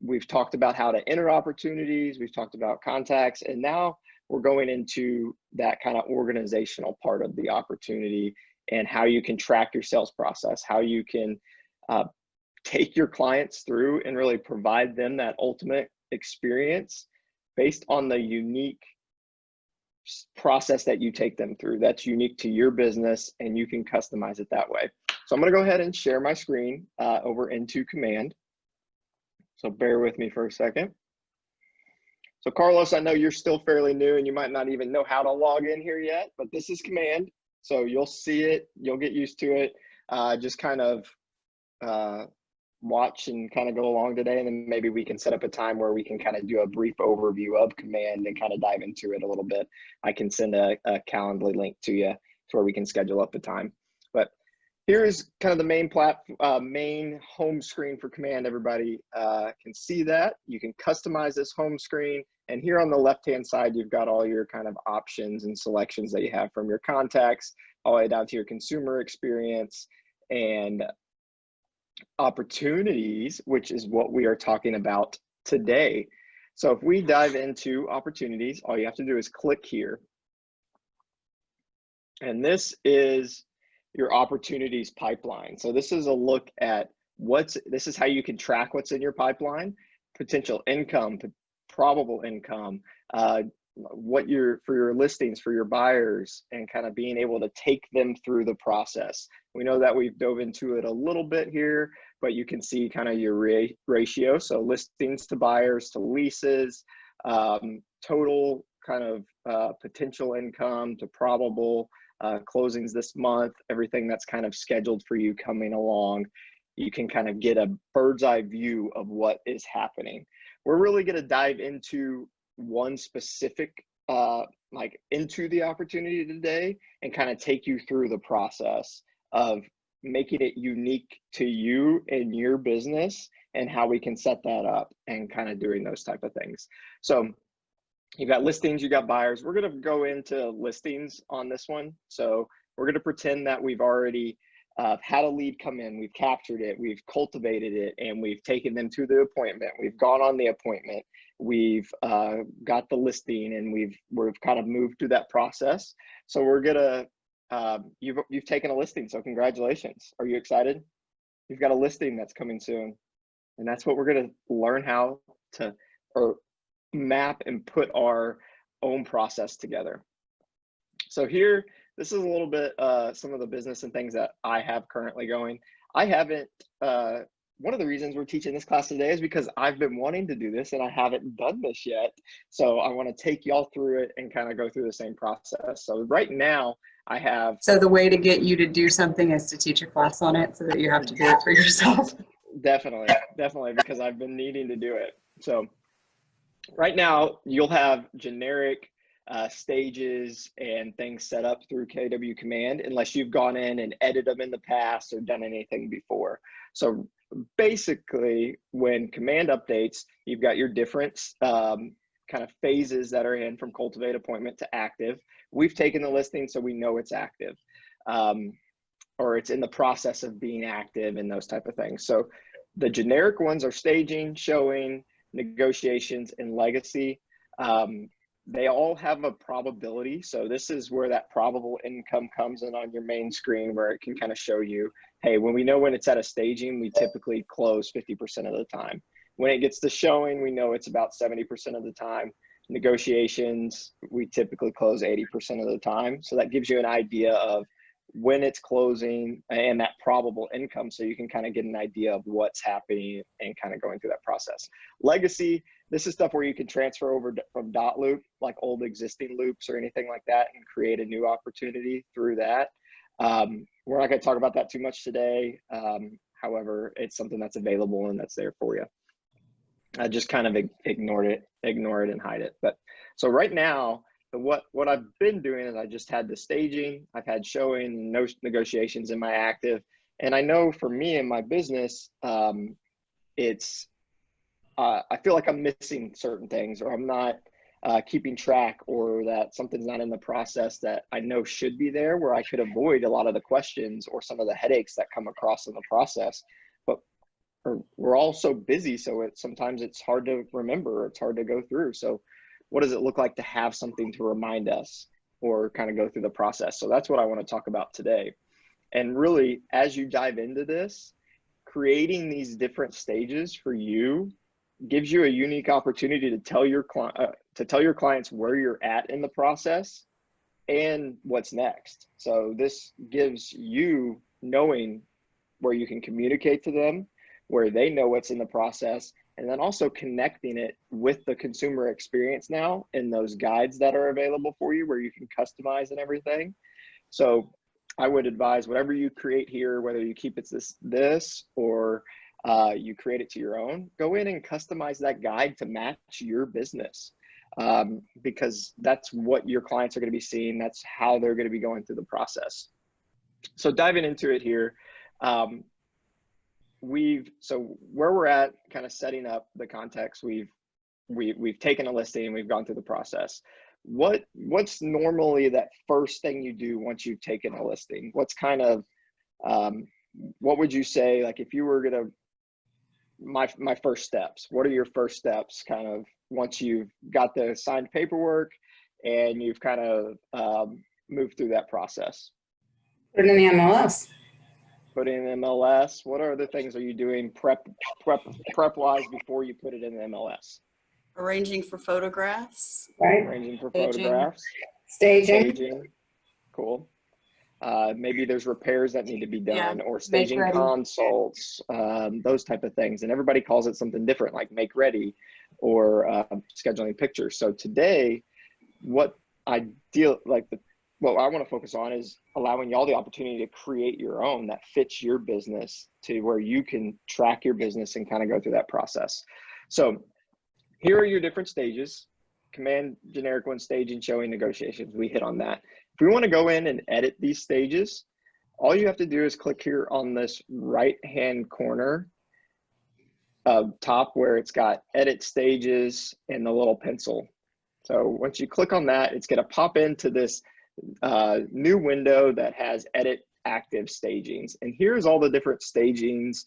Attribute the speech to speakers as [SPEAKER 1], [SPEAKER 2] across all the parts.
[SPEAKER 1] we've talked about how to enter opportunities, we've talked about contacts, and now we're going into that kind of organizational part of the opportunity and how you can track your sales process, how you can take your clients through and really provide them that ultimate experience based on the unique process that you take them through that's unique to your business, and you can customize it that way. So I'm going to go ahead and share my screen over into Command. So bear with me for a second. So Carlos, I know you're still fairly new and you might not even know how to log in here yet, but this is Command. So you'll see it, you'll get used to it. Just kind of watch and kind of go along today, and then maybe we can set up a time where we can kind of do a brief overview of Command and kind of dive into it a little bit. I can send a Calendly link to you to where we can schedule up the time. But here's kind of the main home screen for Command. Everybody can see that. You can customize this home screen. And here on the left-hand side, you've got all your kind of options and selections that you have from your contacts all the way down to your consumer experience and opportunities, which is what we are talking about today. So if we dive into opportunities, all you have to do is click here. And this is your opportunities pipeline. So this is a look at this is how you can track what's in your pipeline, potential income, probable income, for your listings, for your buyers, and kind of being able to take them through the process. We know that we've dove into it a little bit here, but you can see kind of your ratio. So listings to buyers to leases, total kind of potential income to probable, closings this month, everything that's kind of scheduled for you coming along. You can kind of get a bird's eye view of what is happening. We're really going to dive into one specific into the opportunity today and kind of take you through the process of making it unique to you and your business and how we can set that up and kind of doing those type of things. So you got listings, you got buyers. We're going to go into listings on this one. So we're going to pretend that we've already had a lead come in, we've captured it, we've cultivated it, and we've taken them to the appointment. We've gone on the appointment, we've got the listing, and we've kind of moved through that process. So we're gonna you've taken a listing, so congratulations. Are you excited? You've got a listing that's coming soon, and that's what we're gonna learn how to map and put our own process together. So here, this is a little bit some of the business and things that I have currently going. I haven't, one of the reasons we're teaching this class today is because I've been wanting to do this and I haven't done this yet. So I want to take y'all through it and kind of go through the same process. So right now I have.
[SPEAKER 2] So the way to get you to do something is to teach a class on it so that you have to do it for yourself.
[SPEAKER 1] Definitely, because I've been needing to do it. So right now you'll have generic stages and things set up through KW Command unless you've gone in and edited them in the past or done anything before. So basically when Command updates, you've got your different kind of phases that are in from cultivate appointment to active. We've taken the listing so we know it's active or it's in the process of being active and those type of things. So the generic ones are staging, showing, negotiations, and legacy. They all have a probability. So this is where that probable income comes in on your main screen, where it can kind of show you, hey, when we know when it's at a staging, we typically close 50% of the time. When it gets to showing, we know it's about 70% of the time. Negotiations, we typically close 80% of the time. So that gives you an idea of when it's closing and that probable income, so you can kind of get an idea of what's happening and kind of going through that process. Legacy, this is stuff where you can transfer over from dot loop, like old existing loops or anything like that, and create a new opportunity through that. We're not going to talk about that too much today. However, it's something that's available and that's there for you. I just kind of ignore it and hide it. But so right now, what I've been doing is I just had the staging, I've had showing, no negotiations in my active. And I know for me and my business, it's, I feel like I'm missing certain things, or I'm not keeping track, or that something's not in the process that I know should be there, where I could avoid a lot of the questions or some of the headaches that come across in the process. But or we're all so busy, so sometimes it's hard to remember, it's hard to go through. So what does it look like to have something to remind us or kind of go through the process? So that's what I want to talk about today. And really, as you dive into this, creating these different stages for you gives you a unique opportunity to tell your clients where you're at in the process and what's next. So this gives you knowing where you can communicate to them, where they know what's in the process, and then also connecting it with the consumer experience now in those guides that are available for you where you can customize and everything. So I would advise whatever you create here, whether you keep it this or you create it to your own, go in and customize that guide to match your business, because that's what your clients are going to be seeing. That's how they're going to be going through the process. So diving into it here, so where we're at, kind of setting up the context, we've taken a listing and we've gone through the process. What's normally that first thing you do once you've taken a listing? What's kind of what would you say, like if you were gonna, my first steps, what are your first steps kind of once you've got the signed paperwork and you've kind of moved through that process?
[SPEAKER 3] Put it in the MLS.
[SPEAKER 1] Put it in the MLS. What other things are you doing prep wise before you put it in the MLS?
[SPEAKER 4] Arranging for photographs.
[SPEAKER 3] Right.
[SPEAKER 1] Arranging for
[SPEAKER 2] Staging.
[SPEAKER 1] photographs.
[SPEAKER 3] Staging.
[SPEAKER 1] Staging. Cool. Maybe there's repairs that need to be done,
[SPEAKER 2] Yeah,
[SPEAKER 1] or staging
[SPEAKER 2] ready.
[SPEAKER 1] consults, those type of things. And everybody calls it something different, like make ready or scheduling pictures. So today, what I want to focus on is allowing y'all the opportunity to create your own that fits your business, to where you can track your business and kind of go through that process. So here are your different stages: command, generic one, staging, showing, negotiations. We hit on that. If we want to go in and edit these stages, all you have to do is click here on this right-hand corner top where it's got edit stages and the little pencil. So once you click on that, it's going to pop into this new window that has edit active stagings. And here's all the different stagings,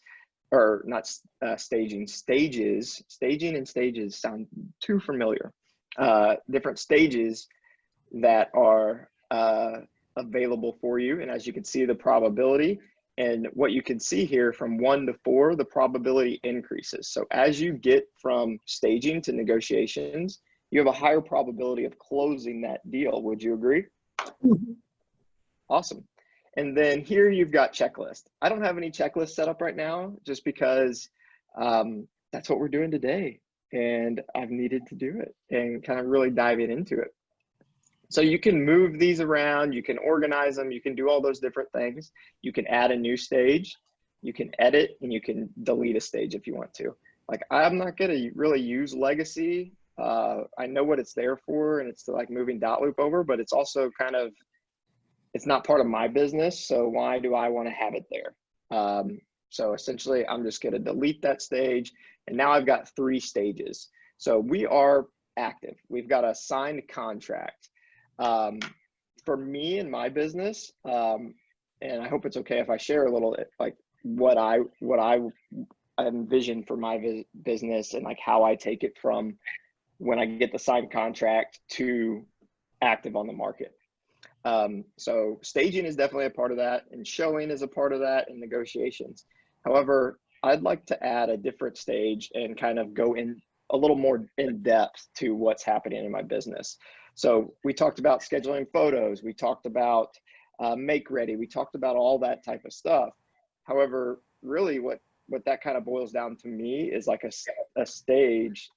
[SPEAKER 1] or not stages. Staging and stages sound too familiar. Different stages that are available for you. And as you can see, the probability, and what you can see here from 1 to 4, the probability increases. So as you get from staging to negotiations, you have a higher probability of closing that deal. Would you agree?
[SPEAKER 3] Mhm.
[SPEAKER 1] Awesome. And then here you've got checklist. I don't have any checklist set up right now, just because that's what we're doing today. And I've needed to do it and kind of really diving into it. So you can move these around, you can organize them, you can do all those different things. You can add a new stage, you can edit, and you can delete a stage if you want to. Like, I'm not gonna really use legacy. I know what it's there for, and it's like moving dot loop over, but it's also kind of, it's not part of my business. So why do I want to have it there? So essentially I'm just going to delete that stage. And now I've got 3 stages. So we are active. We've got a signed contract. For me and my business, and I hope it's okay if I share a little, like what I envision for my business, and like how I take it from when I get the signed contract to active on the market. So staging is definitely a part of that, and showing is a part of that, and negotiations. However, I'd like to add a different stage and kind of go in a little more in depth to what's happening in my business. So we talked about scheduling photos. We talked about make ready. We talked about all that type of stuff. However, really what that kind of boils down to me is like a stage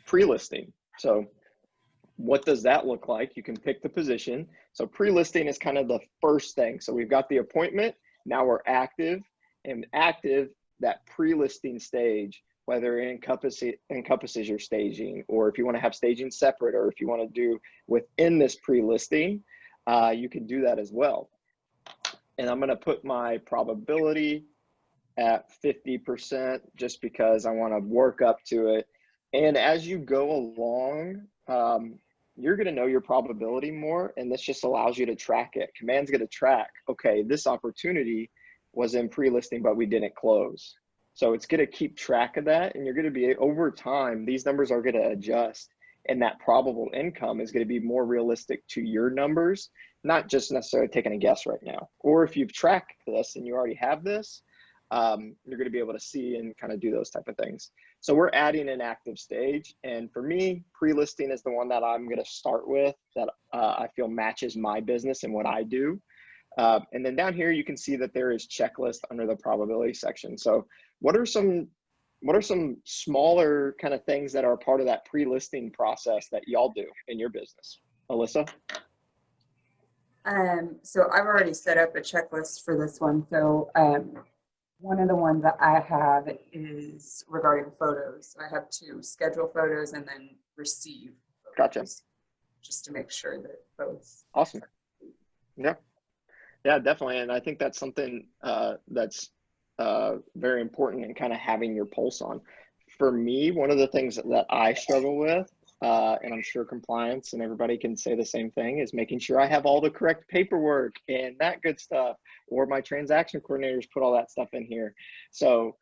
[SPEAKER 1] pre-listing. So what does that look like? You can pick the position. So pre-listing is kind of the first thing. So we've got the appointment. Now we're active, and active, that pre-listing stage, whether it encompasses your staging, or if you want to have staging separate, or if you want to do within this pre-listing, you can do that as well. And I'm going to put my probability at 50% just because I want to work up to it. And as you go along, you're going to know your probability more, and this just allows you to track it. Command's going to track, okay, this opportunity was in pre-listing, but we didn't close. So it's going to keep track of that, and you're going to be, over time, these numbers are going to adjust, and that probable income is going to be more realistic to your numbers, not just necessarily taking a guess right now. Or if you've tracked this and you already have this, you're going to be able to see and kind of do those type of things. So we're adding an active stage. And for me, pre-listing is the one that I'm going to start with, that I feel matches my business and what I do. And then down here, you can see that there is checklist under the probability section. So what are some smaller kind of things that are part of that pre-listing process that y'all do in your business? Alyssa?
[SPEAKER 2] So I've already set up a checklist for this one. So one of the ones that I have is regarding photos. I have to schedule photos and then receive photos.
[SPEAKER 1] Gotcha.
[SPEAKER 2] Just to make sure that both.
[SPEAKER 1] Awesome. Yeah. Yeah, definitely. And I think that's something that's very important in kind of having your pulse on. For me, one of the things that I struggle with, and I'm sure compliance and everybody can say the same thing, is making sure I have all the correct paperwork and that good stuff, or my transaction coordinators put all that stuff in here. So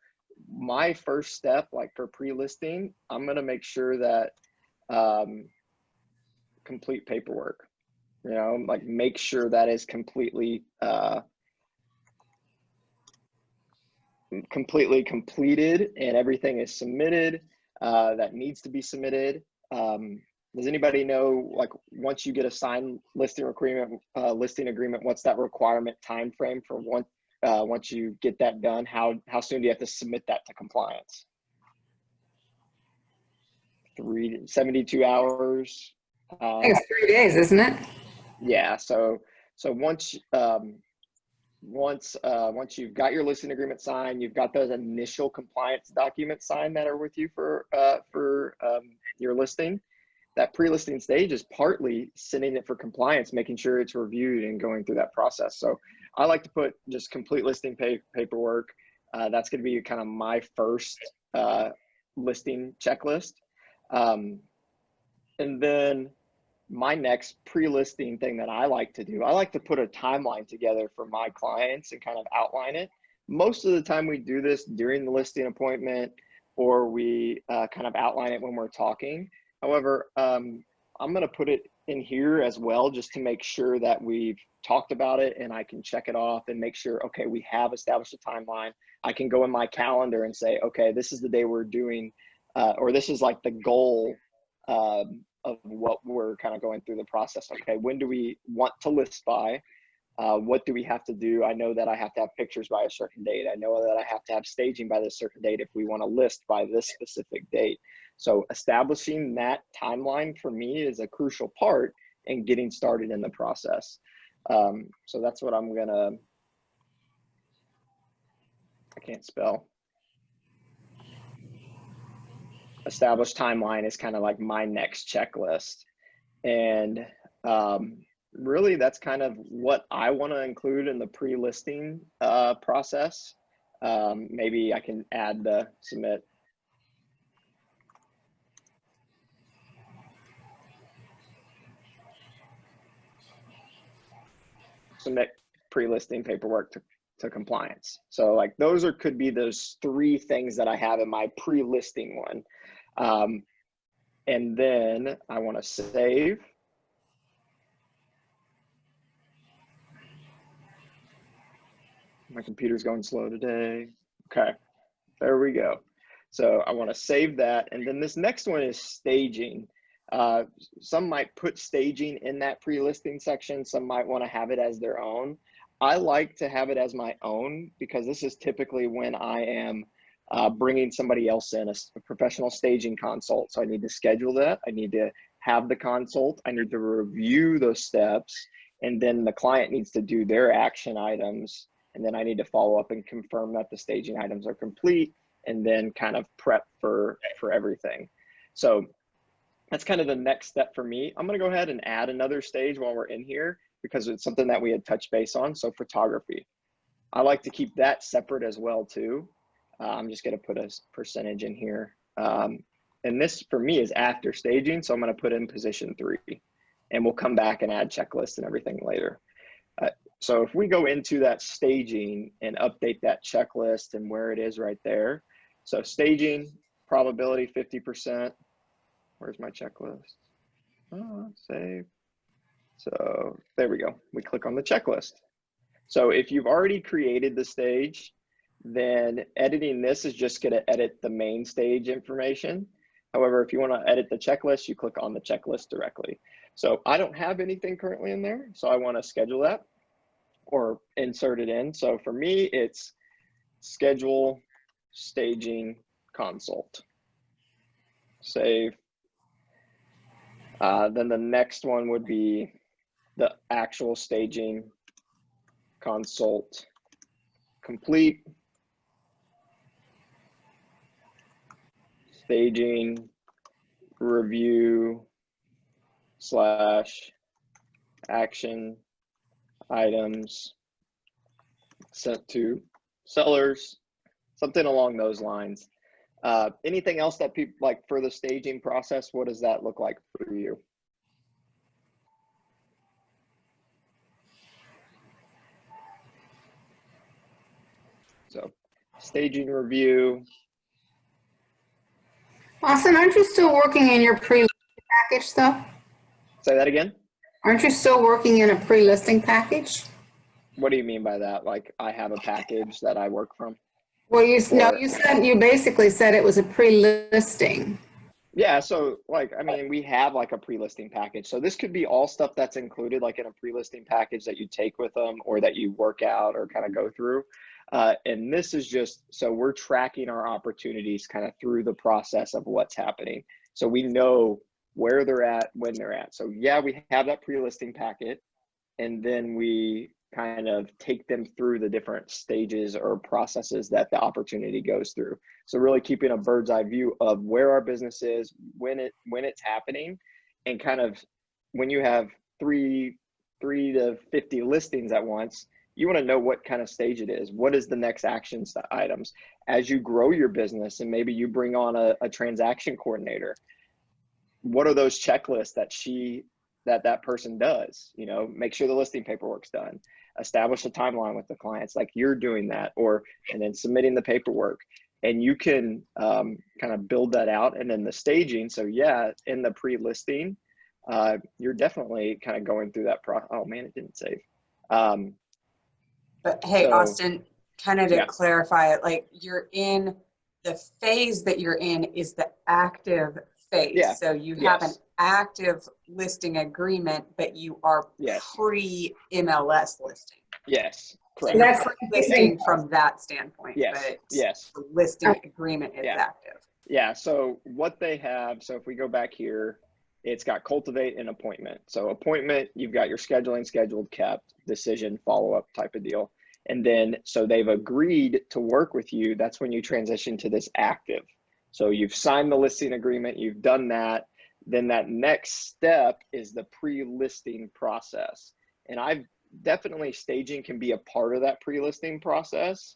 [SPEAKER 1] my first step, like for pre-listing, I'm going to make sure that complete paperwork, you know, like make sure that is completely completed and everything is submitted that needs to be submitted. Does anybody know, like, once you get a signed listing agreement, what's that requirement time frame for once you get that done? How soon do you have to submit that to compliance? 72 hours.
[SPEAKER 3] I think it's 3 days, isn't it?
[SPEAKER 1] Yeah. So once you've got your listing agreement signed, you've got those initial compliance documents signed that are with you for your listing. That pre-listing stage is partly sending it for compliance, making sure it's reviewed and going through that process. So I like to put just complete listing paperwork. That's going to be kind of my first listing checklist. And then my next pre-listing thing that I like to do, I like to put a timeline together for my clients and kind of outline it. Most of the time we do this during the listing appointment, or we kind of outline it when we're talking. However, I'm going to put it in here as well, just to make sure that we've talked about it and I can check it off and make sure, okay, we have established a timeline. I can go in my calendar and say, okay, this is the day we're doing, or this is like the goal of what we're kind of going through the process. Okay, when do we want to list by? What do we have to do? I know that I have to have pictures by a certain date. I know that I have to have staging by this certain date if we want to list by this specific date. So establishing that timeline for me is a crucial part in getting started in the process. So that's what I'm gonna, I can't spell. Establish timeline is kind of like my next checklist. And really that's kind of what I want to include in the pre-listing process. Maybe I can add the submit pre-listing paperwork to compliance. So like those could be those 3 things that I have in my pre-listing one. And then I want to save. My computer's going slow today. Okay, there we go. So I want to save that. And then this next one is staging. Some might put staging in that pre-listing section. Some might want to have it as their own. I like to have it as my own because this is typically when I am bringing somebody else in, a professional staging consult. So I need to schedule that. I need to have the consult. I need to review those steps. And then the client needs to do their action items. And then I need to follow up and confirm that the staging items are complete, and then kind of prep for everything. So that's kind of the next step for me. I'm going to go ahead and add another stage while we're in here because it's something that we had touched base on. So photography, I like to keep that separate as well too. I'm just going to put a percentage in here. And this for me is after staging. So I'm going to put in position 3, and we'll come back and add checklists and everything later. So if we go into that staging and update that checklist and where it is right there. So staging, probability 50%. Where's my checklist? Oh, save. So there we go. We click on the checklist. So if you've already created the stage, then editing this is just going to edit the main stage information. However, if you want to edit the checklist, you click on the checklist directly. So I don't have anything currently in there, so I want to schedule that or insert it in. So for me, it's schedule, staging, consult. Save. Then the next one would be the actual staging, consult, complete. Staging, review, / action items sent to sellers, something along those lines. Anything else that people like for the staging process? What does that look like for you? So staging review.
[SPEAKER 3] Austin, aren't you still working in your pre-listing package though?
[SPEAKER 1] Say that again.
[SPEAKER 3] Aren't you still working in a pre-listing package?
[SPEAKER 1] What do you mean by that? Like I have a package that I work from?
[SPEAKER 3] Well,
[SPEAKER 1] Or-
[SPEAKER 3] you basically said it was a pre-listing.
[SPEAKER 1] Yeah, so like, I mean, we have like a pre-listing package. So this could be all stuff that's included like in a pre-listing package that you take with them or that you work out or kind of go through. And this is just, so we're tracking our opportunities kind of through the process of what's happening. So we know where they're at, when they're at. So yeah, we have that pre-listing packet and then we kind of take them through the different stages or processes that the opportunity goes through. So really keeping a bird's eye view of where our business is, when it's happening, and kind of when you have three to 50 listings at once, you want to know what kind of stage it is. What is the next action items as you grow your business, and maybe you bring on a transaction coordinator. What are those checklists that person does? You know, make sure the listing paperwork's done. Establish a timeline with the clients like you're doing that, and then submitting the paperwork. And you can kind of build that out. And then the staging. So yeah, in the pre-listing, you're definitely kind of going through that process. Oh man, it didn't save.
[SPEAKER 2] But hey,
[SPEAKER 1] So-
[SPEAKER 2] Austin, kind of to
[SPEAKER 1] Yeah.
[SPEAKER 2] clarify it, like you're in the phase that you're in is the active phase.
[SPEAKER 1] Yeah.
[SPEAKER 2] So you have an
[SPEAKER 1] Yes.
[SPEAKER 2] active listing agreement, but you are
[SPEAKER 1] Yes.
[SPEAKER 2] pre-MLS listing.
[SPEAKER 1] Yes,
[SPEAKER 2] So
[SPEAKER 1] correct.
[SPEAKER 2] you're
[SPEAKER 3] That's
[SPEAKER 2] listing from that standpoint,
[SPEAKER 1] Yes,
[SPEAKER 2] but
[SPEAKER 1] yes.
[SPEAKER 2] the listing agreement is
[SPEAKER 1] Yeah.
[SPEAKER 2] active.
[SPEAKER 1] Yeah, so what they have, so if we go back here, it's got cultivate and appointment. So appointment, you've got your scheduling, scheduled, kept, decision, follow-up type of deal. And then, so they've agreed to work with you. That's when you transition to this active. So you've signed the listing agreement, you've done that. Then that next step is the pre-listing process. And I've definitely staging can be a part of that pre-listing process.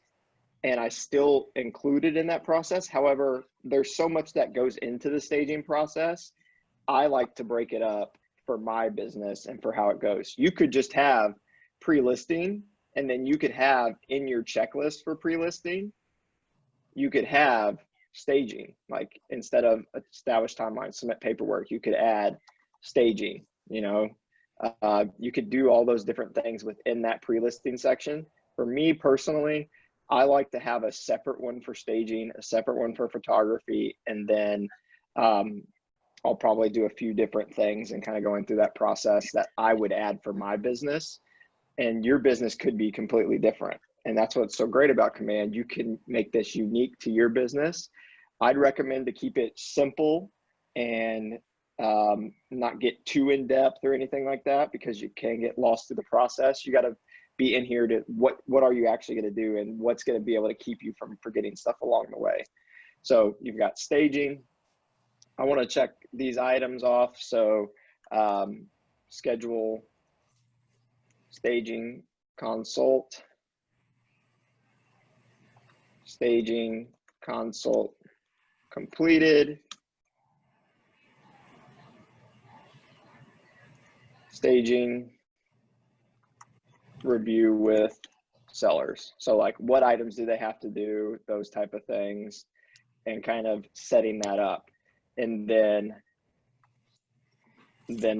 [SPEAKER 1] And I still include it in that process. However, there's so much that goes into the staging process. I like to break it up for my business and for how it goes. You could just have pre-listing, and then you could have in your checklist for pre-listing, you could have staging. Like instead of establish timeline, submit paperwork, you could add staging. You know, you could do all those different things within that pre-listing section. For me personally, I like to have a separate one for staging, a separate one for photography, and then I'll probably do a few different things and kind of going through that process that I would add for my business. And your business could be completely different. And that's what's so great about Command. You can make this unique to your business. I'd recommend to keep it simple and not get too in depth or anything like that, because you can get lost through the process. You got to be in here to what are you actually going to do, and what's going to be able to keep you from forgetting stuff along the way. So you've got staging. I want to check these items off. So schedule, staging, consult, staging, consult, completed, staging, review with sellers. So like what items do they have to do, those type of things, and kind of setting that up. And then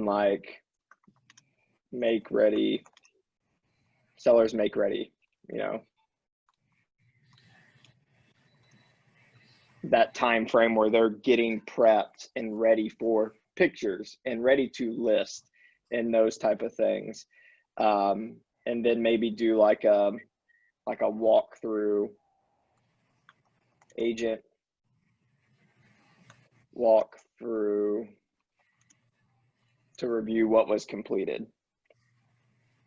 [SPEAKER 1] like make ready, sellers make ready, you know, that time frame where they're getting prepped and ready for pictures and ready to list and those type of things. And then maybe do like a walkthrough, agent walkthrough to review what was completed.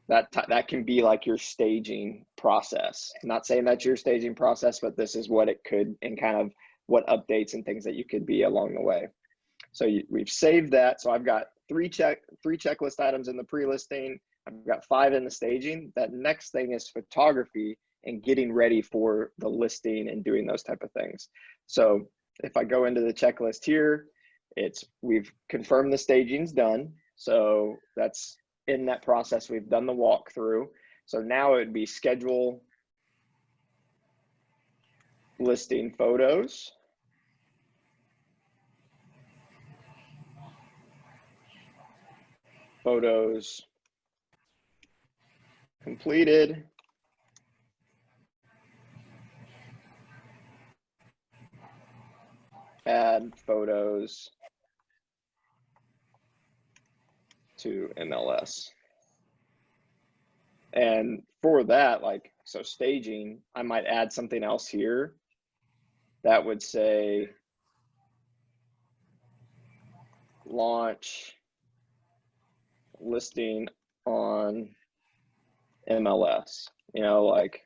[SPEAKER 1] That can be like your staging process. I'm not saying that's your staging process, but this is what it could, and kind of what updates and things that you could be along the way. So we've saved that. So I've got three checklist items in the pre-listing. I've got 5 in the staging. That next thing is photography and getting ready for the listing and doing those type of things. So if I go into the checklist here, we've confirmed the staging's done. So that's in that process. We've done the walkthrough. So now it would be schedule listing photos. Photos completed. Add photos to MLS. And for that, like, so staging, I might add something else here that would say launch listing on MLS, you know, like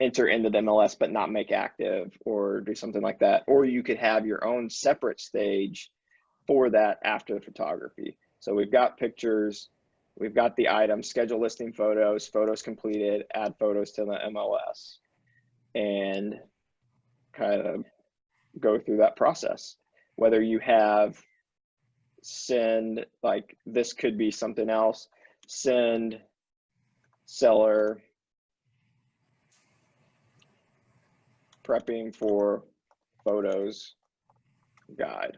[SPEAKER 1] enter into the MLS but not make active, or do something like that. Or you could have your own separate stage for that after the photography. So we've got pictures, we've got the items, schedule listing photos, photos completed, add photos to the MLS, and kind of go through that process. Whether you have send, like this could be something else, send seller prepping for photos guide.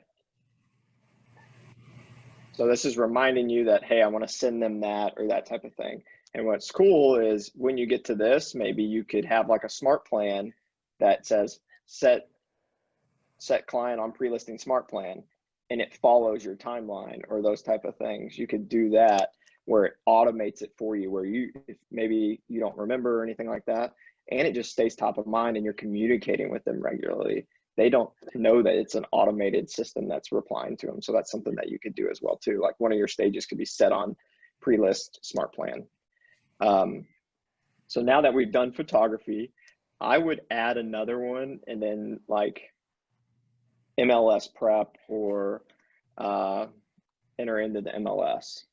[SPEAKER 1] So this is reminding you that, hey, I want to send them that, or that type of thing. And what's cool is when you get to this, maybe you could have like a smart plan that says set client on pre-listing smart plan, and it follows your timeline, or those type of things. You could do that where it automates it for you, where if maybe you don't remember or anything like that, and it just stays top of mind and you're communicating with them regularly. They don't know that it's an automated system that's replying to them. So that's something that you could do as well too. Like one of your stages could be set on pre-list smart plan. So now that we've done photography, I would add another one, and then like MLS prep, or enter into the MLS.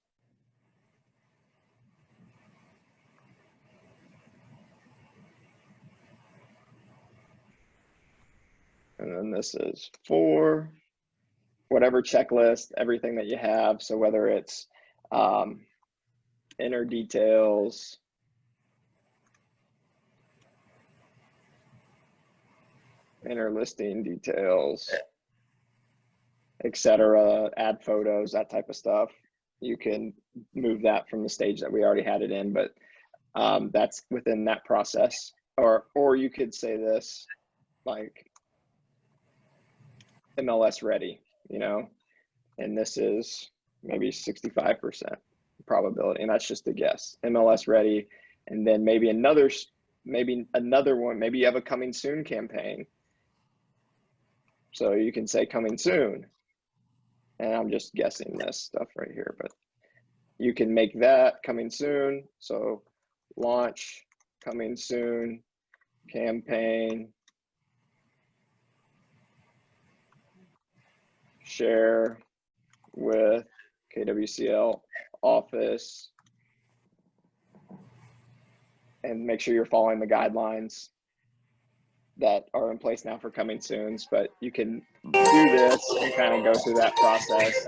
[SPEAKER 1] And then this is for whatever checklist, everything that you have. So whether it's enter details, enter listing details, etc., add photos, that type of stuff, you can move that from the stage that we already had it in, but that's within that process. Or you could say this, like MLS ready, you know, and this is maybe 65% probability, and that's just a guess. MLS ready, and then maybe another one, maybe you have a coming soon campaign. So you can say coming soon, and I'm just guessing this stuff right here, but you can make that coming soon. So launch coming soon campaign, share with KWCL office, and make sure you're following the guidelines that are in place now for coming soons. But you can do this and kind of go through that process.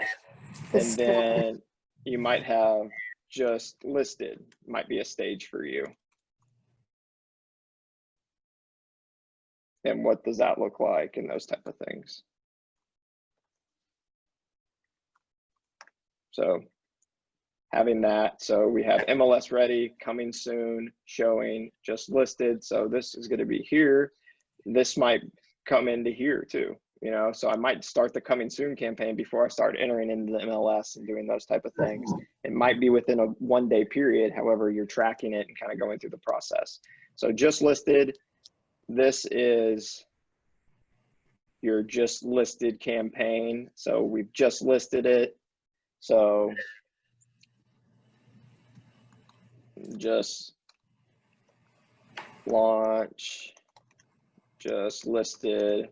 [SPEAKER 1] And then you might have just listed might be a stage for you. And what does that look like and those type of things. So having that, so we have MLS ready, coming soon, showing, just listed. So this is going to be here. This might come into here too, you know, so I might start the coming soon campaign before I start entering into the MLS and doing those type of things. It might be within a 1-day period. However, you're tracking it and kind of going through the process. So just listed, this is your just listed campaign. So we've just listed it. So just launch, just listed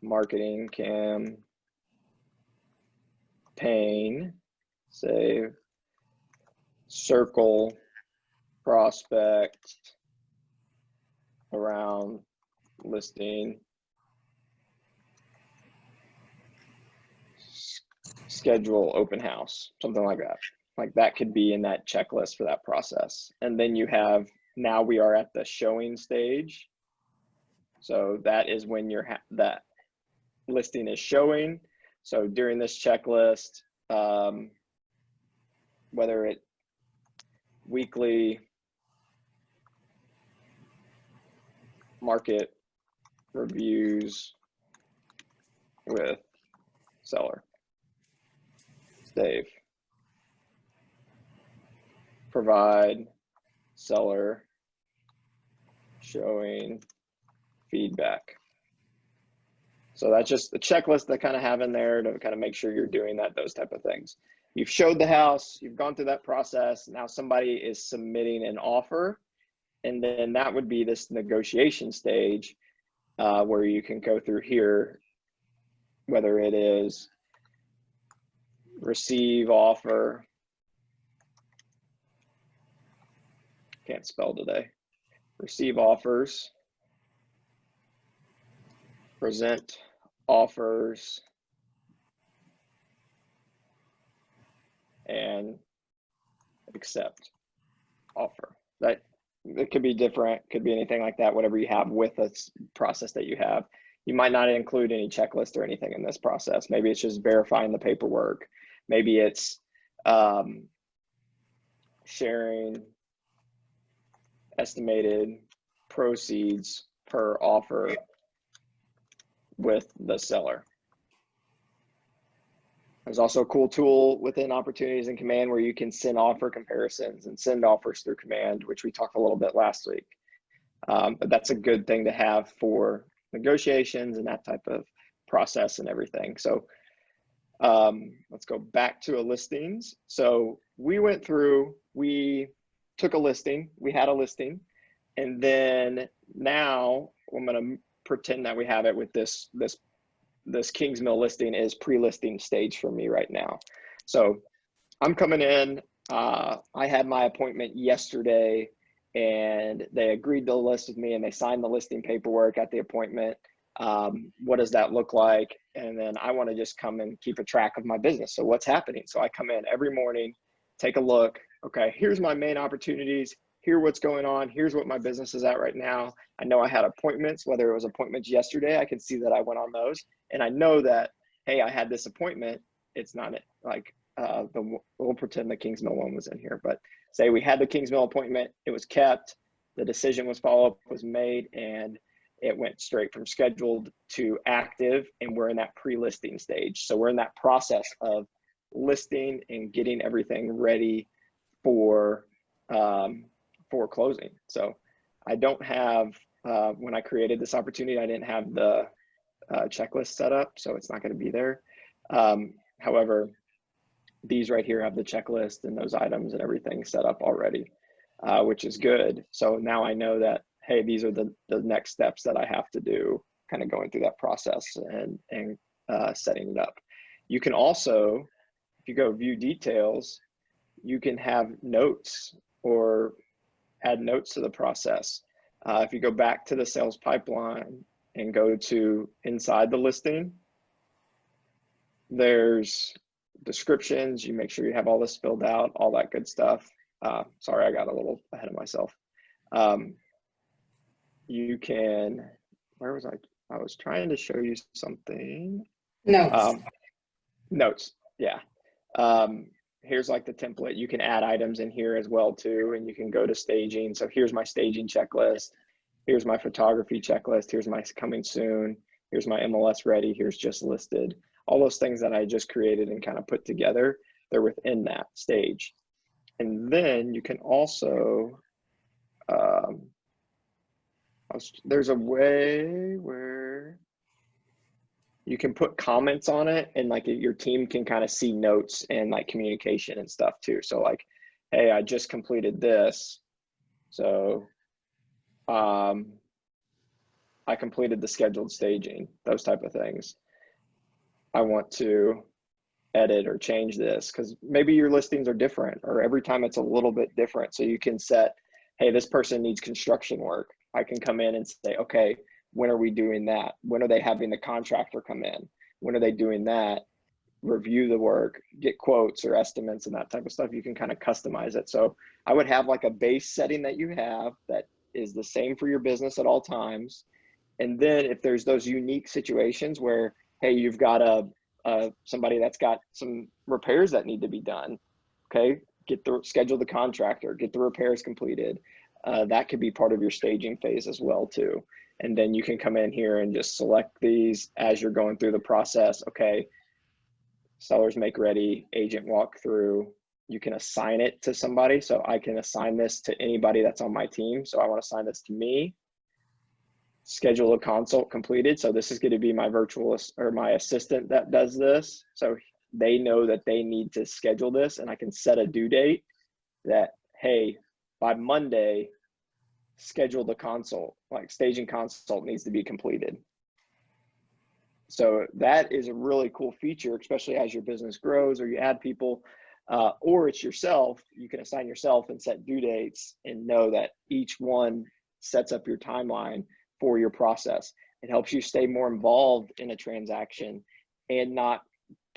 [SPEAKER 1] marketing campaign, save, circle prospect around listing, schedule open house, something like that. Like that could be in that checklist for that process. And then you have, now we are at the showing stage. So that is when that listing is showing. So during this checklist, whether it weekly market reviews with seller, save, provide seller showing feedback. So that's just the checklist that kind of have in there to kind of make sure you're doing that, those type of things. You've showed the house, you've gone through that process. Now somebody is submitting an offer, and then that would be this negotiation stage where you can go through here, whether it is receive offer, can't spell today, receive offers, present offers, and accept offer. That it could be different, could be anything like that, whatever you have with a process that you have. You might not include any checklist or anything in this process. Maybe it's just verifying the paperwork. Maybe it's sharing estimated proceeds per offer with the seller. There's also a cool tool within Opportunities in Command where you can send offer comparisons and send offers through Command, which we talked a little bit last week. But that's a good thing to have for negotiations and that type of process and everything. So let's go back to a listings. So we went through, we took a listing, we had a listing, and then now I'm going to pretend that we have it with this Kingsmill listing is pre-listing stage for me right now. So I'm coming in, I had my appointment yesterday and they agreed to list with me and they signed the listing paperwork at the appointment. What does that look like? And then I want to just come and keep a track of my business. So what's happening? So I come in every morning, take a look. Okay, here's my main opportunities. Here's what's going on. Here's what my business is at right now. I know I had appointments, whether it was appointments yesterday, I can see that I went on those. And I know that, hey, I had this appointment. It's not like, we'll pretend the Kingsmill one was in here, but say we had the Kingsmill appointment, it was kept, the decision was followed up, was made, and it went straight from scheduled to active, and we're in that pre-listing stage. So we're in that process of listing and getting everything ready for closing. So I don't have, when I created this opportunity, I didn't have the checklist set up, so it's not going to be there. However, these right here have the checklist and those items and everything set up already, which is good. So now I know that, hey, these are the next steps that I have to do, kind of going through that process and setting it up. You can also, if you go view details, you can have notes or add notes to the process. If you go back to the sales pipeline and go to inside the listing, there's descriptions. You make sure you have all this filled out, all that good stuff. Sorry, I got a little ahead of myself. You can, where was I? I was trying to show you something.
[SPEAKER 3] Notes.
[SPEAKER 1] Notes, yeah. Here's like the template. You can add items in here as well too, and you can go to staging. So here's my staging checklist. Here's my photography checklist. Here's my coming soon. Here's my MLS ready. Here's just listed. All those things that I just created and kind of put together, they're within that stage. And then you can also, there's a way where you can put comments on it, and like your team can kind of see notes and like communication and stuff too. So like, hey, I just completed this. So I completed the scheduled staging, those type of things. I want to edit or change this because maybe your listings are different, or every time it's a little bit different. So you can set, hey, this person needs construction work. I can come in and say, okay, when are we doing that? When are they having the contractor come in? When are they doing that? Review the work, get quotes or estimates and that type of stuff. You can kind of customize it. So I would have like a base setting that you have that is the same for your business at all times. And then if there's those unique situations where, hey, you've got somebody that's got some repairs that need to be done, okay, schedule the contractor, get the repairs completed. That could be part of your staging phase as well too. And then you can come in here and just select these as you're going through the process. Okay, sellers make ready, agent walk through. You can assign it to somebody. So I can assign this to anybody that's on my team. So I want to assign this to me. Schedule a consult completed. So this is going to be my virtual or my assistant that does this. So they know that they need to schedule this, and I can set a due date that, hey, by Monday, schedule the consult, like staging consult needs to be completed. So that is a really cool feature, especially as your business grows or you add people, or it's yourself. You can assign yourself and set due dates and know that each one sets up your timeline for your process. It helps you stay more involved in a transaction and not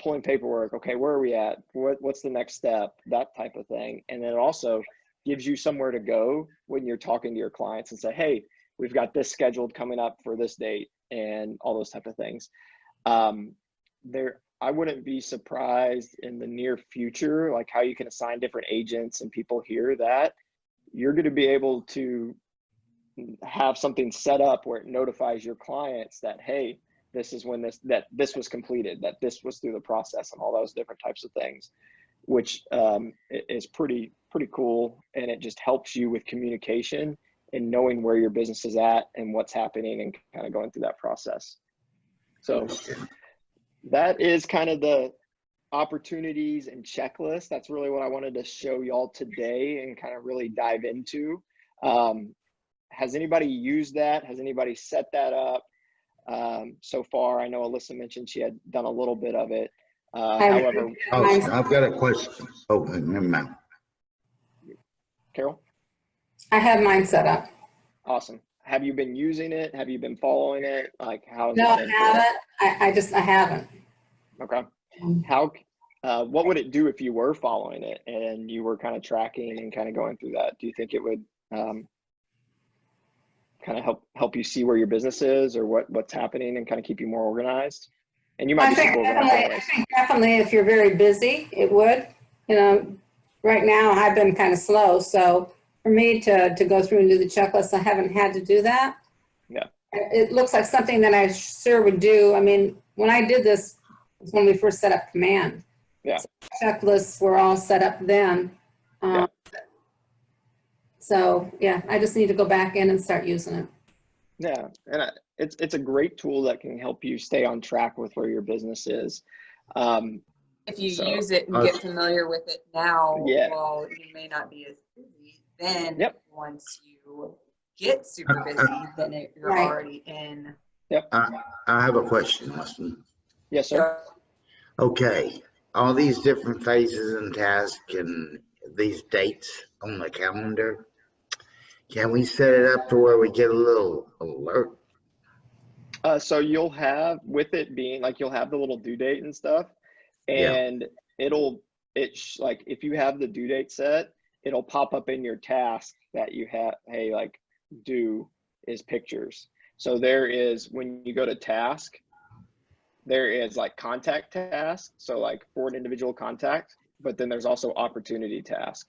[SPEAKER 1] pulling paperwork. Okay, where are we at? What's the next step? That type of thing. And then it also gives you somewhere to go when you're talking to your clients and say, hey, we've got this scheduled coming up for this date, and all those type of things. I wouldn't be surprised in the near future, like how you can assign different agents and people here, that you're going to be able to have something set up where it notifies your clients that, hey, this is when this was completed, that this was through the process, and all those different types of things, which is pretty cool. And it just helps you with communication and knowing where your business is at and what's happening and kind of going through that process. So that is kind of the opportunities and checklist. That's really what I wanted to show y'all today and kind of really dive into. Has anybody used that? Has anybody set that up so far? I know Alyssa mentioned she had done a little bit of it. However,
[SPEAKER 5] I've got a question. Oh, never mind.
[SPEAKER 1] Carol?
[SPEAKER 3] I have mine set up.
[SPEAKER 1] Awesome. Have you been using it? Have you been following it? Like, how?
[SPEAKER 3] No, I haven't. I haven't.
[SPEAKER 1] Okay. What would it do if you were following it and you were kind of tracking and kind of going through that? Do you think it would kind of help you see where your business is or what's happening and kind of keep you more organized? And you might be super organized.
[SPEAKER 3] I think definitely if you're very busy, it would. You know, right now I've been kind of slow, so for me to go through and do the checklist, I haven't had to do that.
[SPEAKER 1] Yeah.
[SPEAKER 3] It looks like something that I sure would do. I mean, when I did this, was when we first set up Command.
[SPEAKER 1] Yeah.
[SPEAKER 3] So checklists were all set up then.
[SPEAKER 1] Yeah.
[SPEAKER 3] So yeah, I just need to go back in and start using it.
[SPEAKER 1] Yeah, and it's a great tool that can help you stay on track with where your business is.
[SPEAKER 2] If you use it and get familiar with it now,
[SPEAKER 1] Yeah.
[SPEAKER 2] while you may not be as busy, then
[SPEAKER 1] Yep.
[SPEAKER 2] once you get super busy, then you're
[SPEAKER 3] Right.
[SPEAKER 2] already in.
[SPEAKER 5] I have a question, Austin.
[SPEAKER 1] Yes, sir.
[SPEAKER 5] Okay, all these different phases and tasks and these dates on the calendar, can we set it up to where we get a little alert?
[SPEAKER 1] So you'll have, with it being like, you'll have the little due date and stuff. And like if you have the due date set, it'll pop up in your task that you have, hey, like due is pictures. So there is, when you go to task, there is like contact task. So like for an individual contact, but then there's also opportunity task.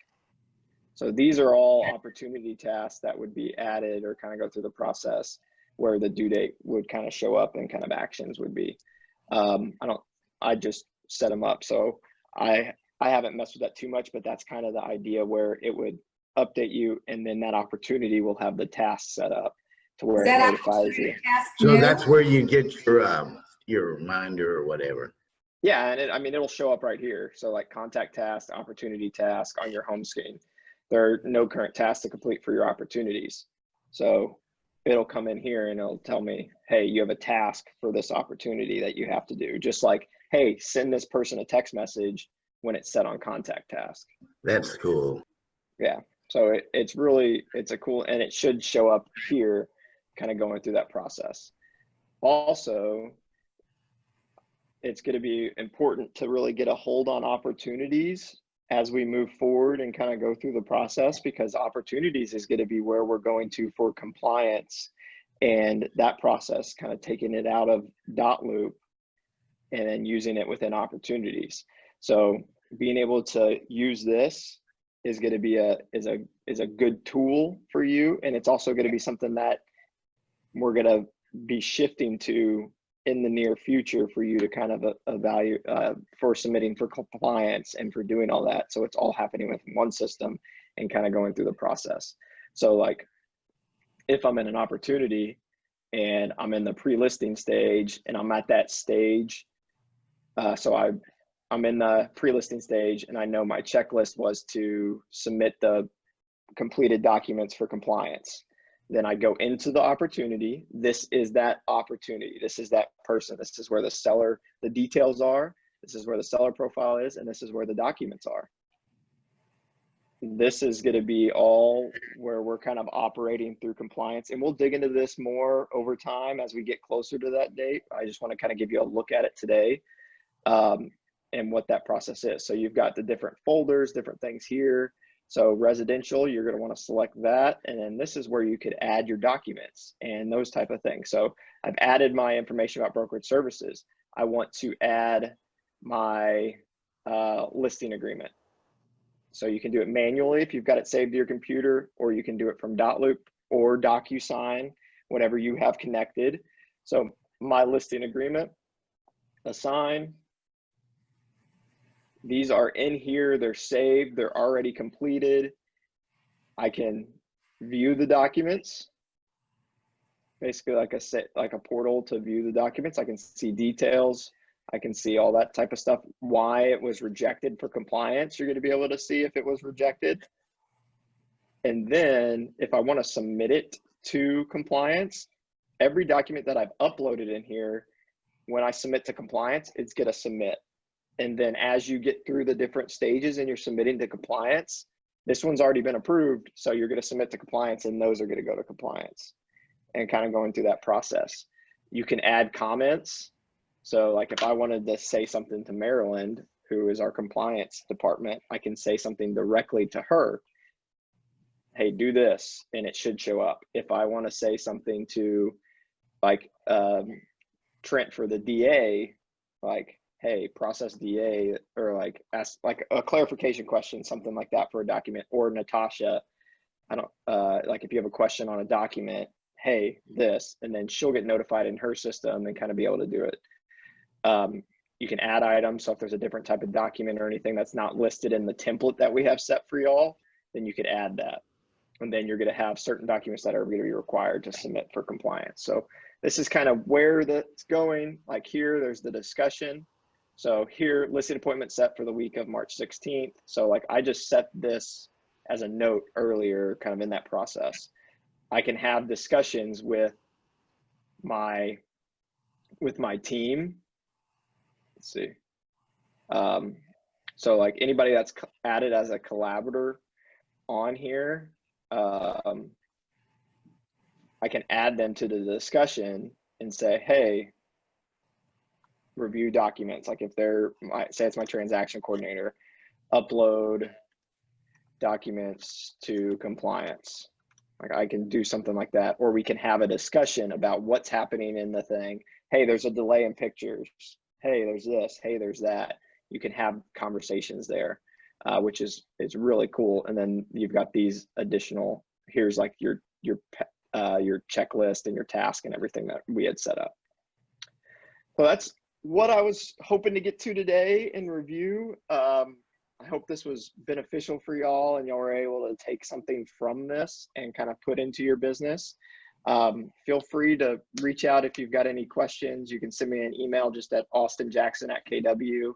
[SPEAKER 1] So these are all opportunity tasks that would be added or kind of go through the process where the due date would kind of show up and kind of actions would be. I just set them up. So I haven't messed with that too much, but that's kind of the idea where it would update you, and then that opportunity will have the task set up to where it notifies you.
[SPEAKER 5] So that's where you get your reminder or whatever.
[SPEAKER 1] Yeah, and I mean, it'll show up right here. So like contact task, opportunity task on your home screen. There are no current tasks to complete for your opportunities. So it'll come in here and it'll tell me, hey, you have a task for this opportunity that you have to do. Just like, hey, send this person a text message when it's set on contact task.
[SPEAKER 5] That's cool.
[SPEAKER 1] Yeah, so it's a cool, and it should show up here kind of going through that process. Also, it's going to be important to really get a hold on opportunities as we move forward and kind of go through the process, because opportunities is going to be where we're going to for compliance, and that process kind of taking it out of dot loop and then using it within opportunities. So being able to use this is going to be a good tool for you, and it's also going to be something that we're going to be shifting to in the near future for you to kind of evaluate for submitting for compliance and for doing all that. So it's all happening within one system and kind of going through the process. So like if I'm in an opportunity and I'm in the pre-listing stage and I'm at that stage, so I'm in the pre-listing stage and I know my checklist was to submit the completed documents for compliance. Then I go into the opportunity. This is that opportunity. This is that person. This is where the seller, the details are. This is where the seller profile is, and this is where the documents are. This is going to be all where we're kind of operating through compliance, and we'll dig into this more over time as we get closer to that date. I just want to kind of give you a look at it today and what that process is. So you've got the different folders, different things here. So residential, you're going to want to select that. And then this is where you could add your documents and those type of things. So I've added my information about brokerage services. I want to add my listing agreement. So you can do it manually if you've got it saved to your computer, or you can do it from dotloop or DocuSign, whatever you have connected. So my listing agreement, assign. These are in here, they're saved, they're already completed. I can view the documents, basically like a portal to view the documents. I can see details, I can see all that type of stuff, why it was rejected for compliance. You're going to be able to see if it was rejected. And then if I want to submit it to compliance, every document that I've uploaded in here, when I submit to compliance, it's going to submit. And then as you get through the different stages and you're submitting to compliance, this one's already been approved. So you're going to submit to compliance and those are going to go to compliance, and kind of going through that process. You can add comments. So like if I wanted to say something to Maryland, who is our compliance department, I can say something directly to her. Hey, do this, and it should show up. If I want to say something to like Trent for the DA, like, hey, process DA, or like ask like a clarification question, something like that for a document, or Natasha, I don't like if you have a question on a document, hey, this, and then she'll get notified in her system and kind of be able to do it. You can add items. So if there's a different type of document or anything that's not listed in the template that we have set for y'all, then you could add that. And then you're going to have certain documents that are going to be required to submit for compliance. So this is kind of where that's going. Like here, there's the discussion. So here, listed appointment set for the week of March 16th. So like I just set this as a note earlier, kind of in that process. I can have discussions with my team. Let's see. So like anybody that's added as a collaborator on here, I can add them to the discussion and say, hey, review documents. Like if they're, say it's my transaction coordinator, upload documents to compliance. Like I can do something like that, or we can have a discussion about what's happening in the thing. Hey, there's a delay in pictures. Hey, there's this. Hey, there's that. You can have conversations there, which is really cool. And then you've got these additional. Here's like your checklist and your task and everything that we had set up. So that's what I was hoping to get to today in review. I hope this was beneficial for y'all and y'all were able to take something from this and kind of put into your business. Feel free to reach out if you've got any questions. You can send me an email just at austinjackson@kw,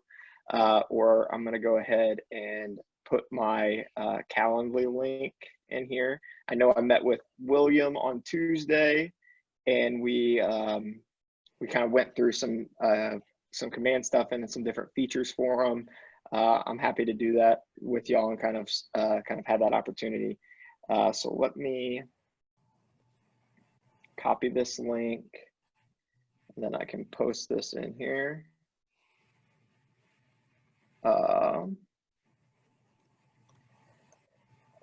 [SPEAKER 1] or I'm going to go ahead and put my Calendly link in here. I know I met with William on Tuesday, and we kind of went through some command stuff and some different features for him. I'm happy to do that with y'all and kind of have that opportunity. So let me copy this link, and then I can post this in here.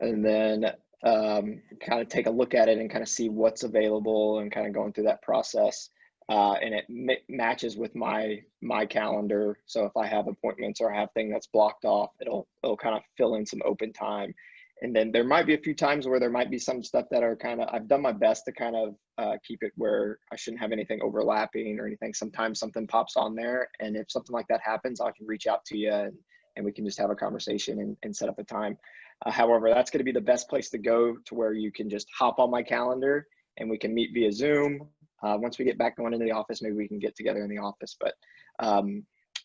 [SPEAKER 1] And then kind of take a look at it and kind of see what's available and kind of going through that process. And it matches with my calendar. So if I have appointments or I have things that's blocked off, it'll kind of fill in some open time. And then there might be a few times where there might be some stuff that are kind of, I've done my best to kind of keep it where I shouldn't have anything overlapping or anything. Sometimes something pops on there. And if something like that happens, I can reach out to you and we can just have a conversation and set up a time. However, that's going to be the best place to go, to where you can just hop on my calendar and we can meet via Zoom. Once we get back going into the office, maybe we can get together in the office, but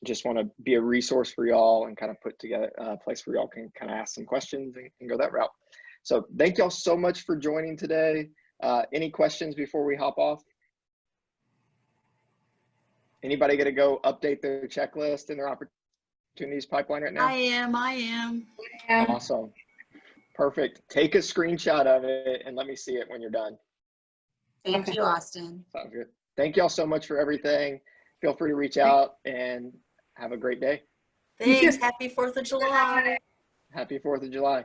[SPEAKER 1] just want to be a resource for y'all and kind of put together a place where y'all can kind of ask some questions and go that route. So thank y'all so much for joining today. Any questions before we hop off? Anybody going to go update their checklist and their opportunities pipeline right now?
[SPEAKER 4] I am.
[SPEAKER 1] Awesome. Perfect. Take a screenshot of it and let me see it when you're done.
[SPEAKER 2] Thank you, Austin.
[SPEAKER 1] Sounds good. Thank y'all so much for everything. Feel free to reach out and have a great day.
[SPEAKER 4] Thanks. Happy 4th of July.
[SPEAKER 1] Happy 4th of July.